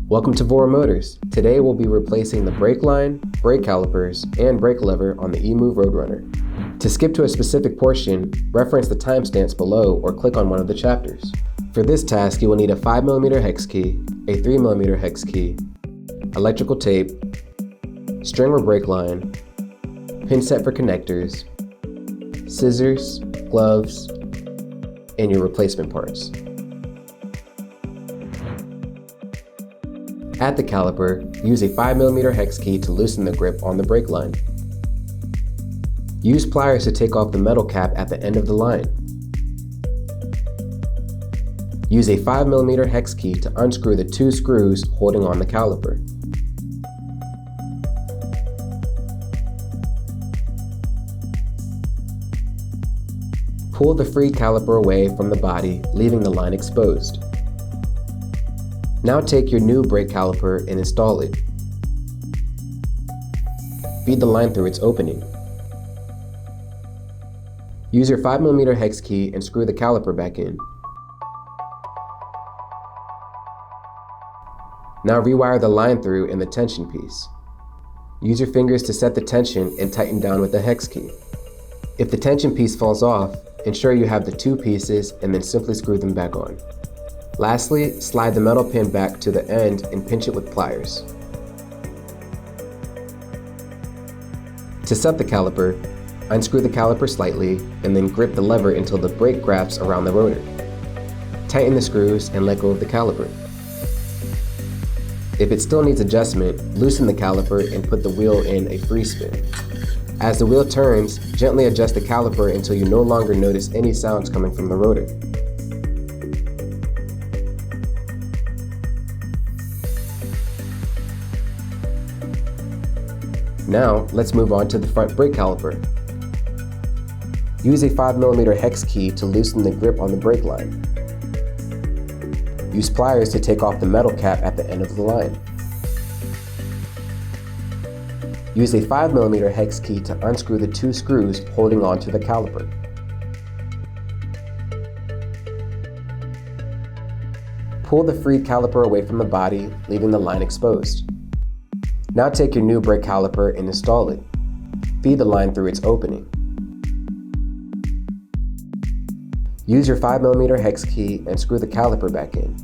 Welcome to VoroMotors. Today we'll be replacing the brake line, brake calipers, and brake lever on the EMOVE Roadrunner. To skip to a specific portion, reference the timestamps below or click on one of the chapters. For this task, you will need a 5mm hex key, a 3mm hex key, electrical tape, string or brake line, pin set for connectors, scissors, gloves, and your replacement parts. At the caliper, use a 5mm hex key to loosen the grip on the brake line. Use pliers to take off the metal cap at the end of the line. Use a 5mm hex key to unscrew the 2 screws holding on the caliper. Pull the free caliper away from the body, leaving the line exposed. Now take your new brake caliper and install it. Feed the line through its opening. Use your 5mm hex key and screw the caliper back in. Now rewire the line through in the tension piece. Use your fingers to set the tension and tighten down with the hex key. If the tension piece falls off, ensure you have the 2 pieces and then simply screw them back on. Lastly, slide the metal pin back to the end and pinch it with pliers. To set the caliper, unscrew the caliper slightly and then grip the lever until the brake grabs around the rotor. Tighten the screws and let go of the caliper. If it still needs adjustment, loosen the caliper and put the wheel in a free spin. As the wheel turns, gently adjust the caliper until you no longer notice any sounds coming from the rotor. Now, let's move on to the front brake caliper. Use a 5mm hex key to loosen the grip on the brake line. Use pliers to take off the metal cap at the end of the line. Use a 5mm hex key to unscrew the 2 screws holding onto the caliper. Pull the free caliper away from the body, leaving the line exposed. Now take your new brake caliper and install it. Feed the line through its opening. Use your 5mm hex key and screw the caliper back in.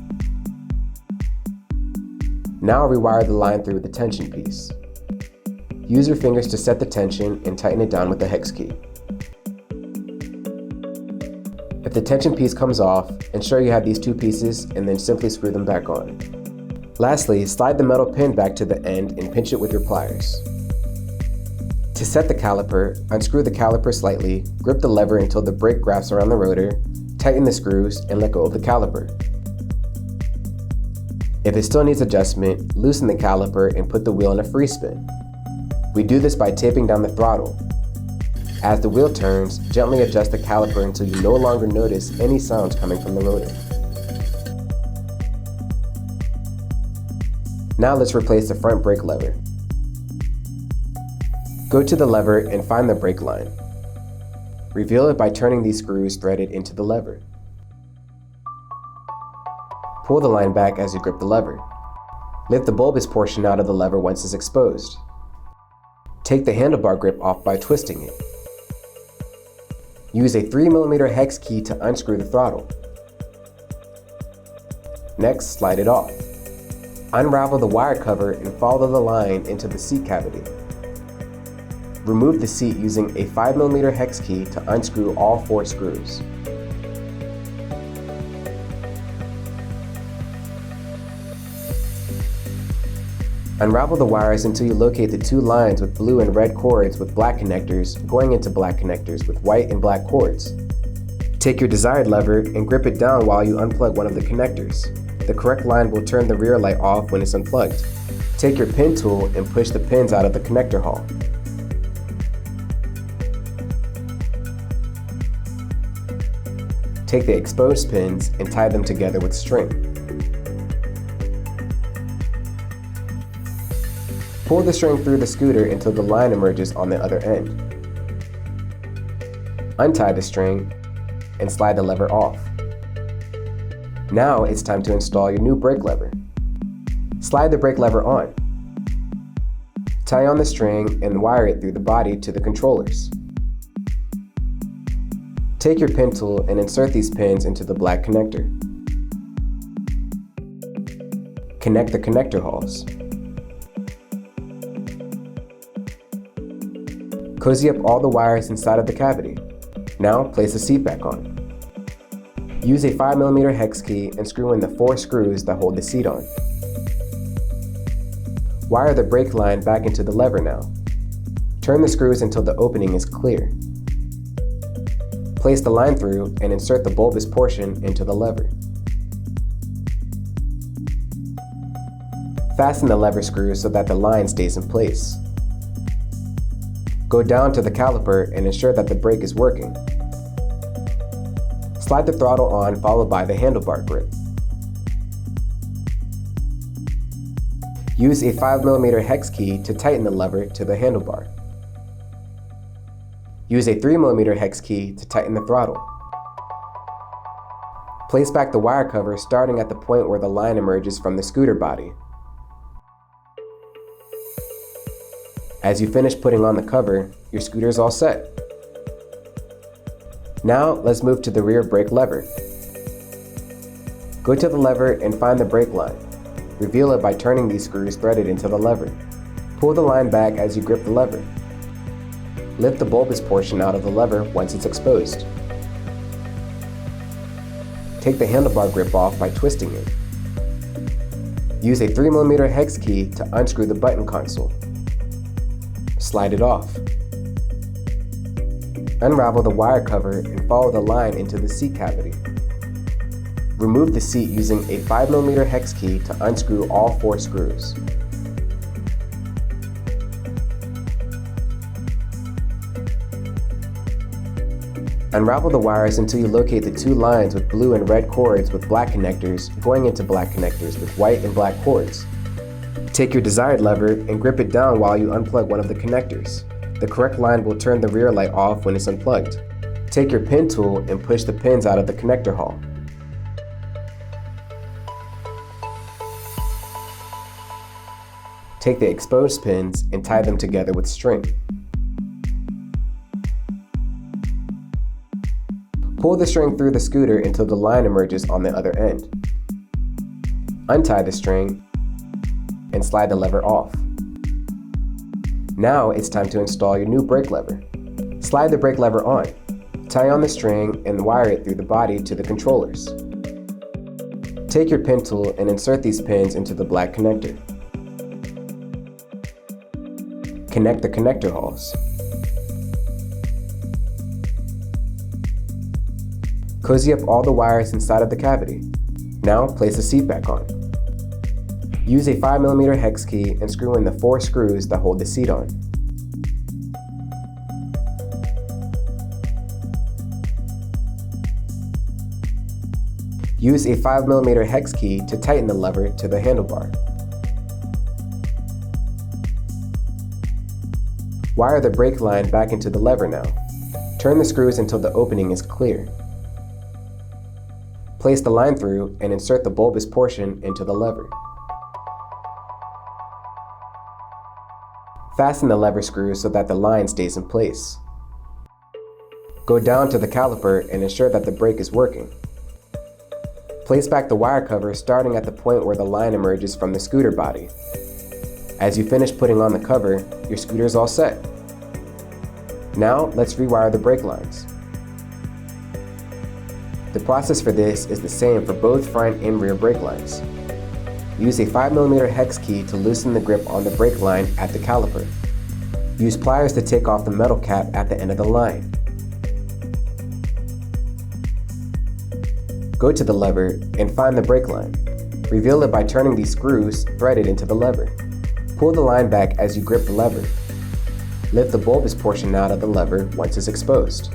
Now rewire the line through the tension piece. Use your fingers to set the tension and tighten it down with the hex key. If the tension piece comes off, ensure you have these 2 pieces and then simply screw them back on. Lastly, slide the metal pin back to the end and pinch it with your pliers. To set the caliper, unscrew the caliper slightly, grip the lever until the brake grabs around the rotor, tighten the screws, and let go of the caliper. If it still needs adjustment, loosen the caliper and put the wheel in a free spin. We do this by taping down the throttle. As the wheel turns, gently adjust the caliper until you no longer notice any sounds coming from the rotor. Now let's replace the front brake lever. Go to the lever and find the brake line. Reveal it by turning these screws threaded into the lever. Pull the line back as you grip the lever. Lift the bulbous portion out of the lever once it's exposed. Take the handlebar grip off by twisting it. Use a 3mm hex key to unscrew the throttle. Next, slide it off. Unravel the wire cover and follow the line into the seat cavity. Remove the seat using a 5mm hex key to unscrew all 4 screws. Unravel the wires until you locate the 2 lines with blue and red cords with black connectors going into black connectors with white and black cords. Take your desired lever and grip it down while you unplug one of the connectors. The correct line will turn the rear light off when it's unplugged. Take your pin tool and push the pins out of the connector hole. Take the exposed pins and tie them together with string. Pull the string through the scooter until the line emerges on the other end. Untie the string and slide the lever off. Now it's time to install your new brake lever. Slide the brake lever on. Tie on the string and wire it through the body to the controllers. Take your pin tool and insert these pins into the black connector. Connect the connector holes. Cozy up all the wires inside of the cavity. Now place the seat back on. Use a 5mm hex key and screw in the 4 screws that hold the seat on. Wire the brake line back into the lever now. Turn the screws until the opening is clear. Place the line through and insert the bulbous portion into the lever. Fasten the lever screws so that the line stays in place. Go down to the caliper and ensure that the brake is working. Slide the throttle on, followed by the handlebar grip. Use a 5mm hex key to tighten the lever to the handlebar. Use a 3mm hex key to tighten the throttle. Place back the wire cover starting at the point where the line emerges from the scooter body. As you finish putting on the cover, your scooter is all set. Now let's move to the rear brake lever. Go to the lever and find the brake line. Reveal it by turning these screws threaded into the lever. Pull the line back as you grip the lever. Lift the bulbous portion out of the lever once it's exposed. Take the handlebar grip off by twisting it. Use a 3mm hex key to unscrew the button console. Slide it off. Unravel the wire cover and follow the line into the seat cavity. Remove the seat using a 5mm hex key to unscrew all 4 screws. Unravel the wires until you locate the 2 lines with blue and red cords with black connectors going into black connectors with white and black cords. Take your desired lever and grip it down while you unplug one of the connectors. The correct line will turn the rear light off when it's unplugged. Take your pin tool and push the pins out of the connector hole. Take the exposed pins and tie them together with string. Pull the string through the scooter until the line emerges on the other end. Untie the string and slide the lever off. Now it's time to install your new brake lever. Slide the brake lever on. Tie on the string and wire it through the body to the controllers. Take your pin tool and insert these pins into the black connector. Connect the connector holes. Cozy up all the wires inside of the cavity. Now place the seat back on. Use a 5mm hex key and screw in the 4 screws that hold the seat on. Use a 5mm hex key to tighten the lever to the handlebar. Wire the brake line back into the lever now. Turn the screws until the opening is clear. Place the line through and insert the bulbous portion into the lever. Fasten the lever screws so that the line stays in place. Go down to the caliper and ensure that the brake is working. Place back the wire cover starting at the point where the line emerges from the scooter body. As you finish putting on the cover, your scooter is all set. Now let's rewire the brake lines. The process for this is the same for both front and rear brake lines. Use a 5mm hex key to loosen the grip on the brake line at the caliper. Use pliers to take off the metal cap at the end of the line. Go to the lever and find the brake line. Reveal it by turning these screws threaded into the lever. Pull the line back as you grip the lever. Lift the bulbous portion out of the lever once it's exposed.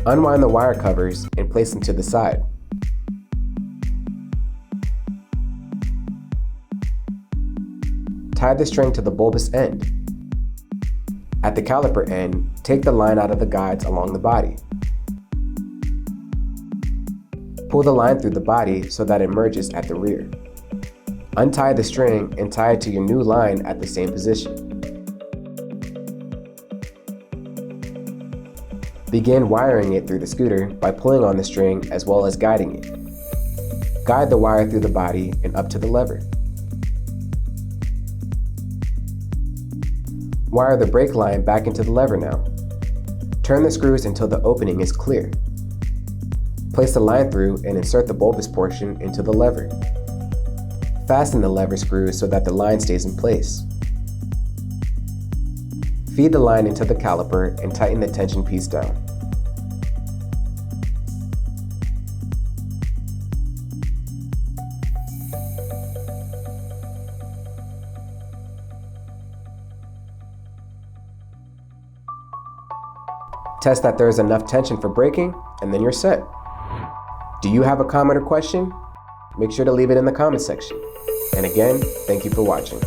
Unwind the wire covers and place them to the side. Tie the string to the bulbous end. At the caliper end, take the line out of the guides along the body. Pull the line through the body so that it merges at the rear. Untie the string and tie it to your new line at the same position. Begin wiring it through the scooter by pulling on the string as well as guiding it. Guide the wire through the body and up to the lever. Wire the brake line back into the lever now. Turn the screws until the opening is clear. Place the line through and insert the bulbous portion into the lever. Fasten the lever screws so that the line stays in place. Feed the line into the caliper and tighten the tension piece down. Test that there is enough tension for braking, and then you're set. Do you have a comment or question? Make sure to leave it in the comment section. And again, thank you for watching.